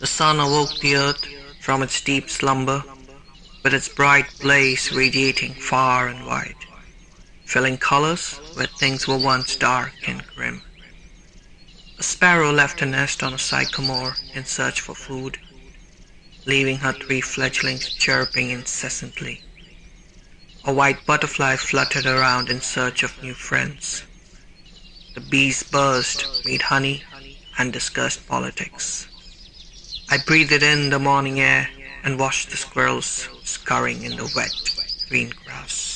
The sun awoke the earth from its deep slumber, with its bright blaze radiating far and wide, filling colors where things were once dark and grim. A sparrow left her nest on a sycamore in search for food, leaving her three fledglings chirping incessantly. A white butterfly fluttered around in search of new friends. The bees buzzed, made honey, and discussed politics. I breathed in the morning air and watched the squirrels scurrying in the wet, green grass.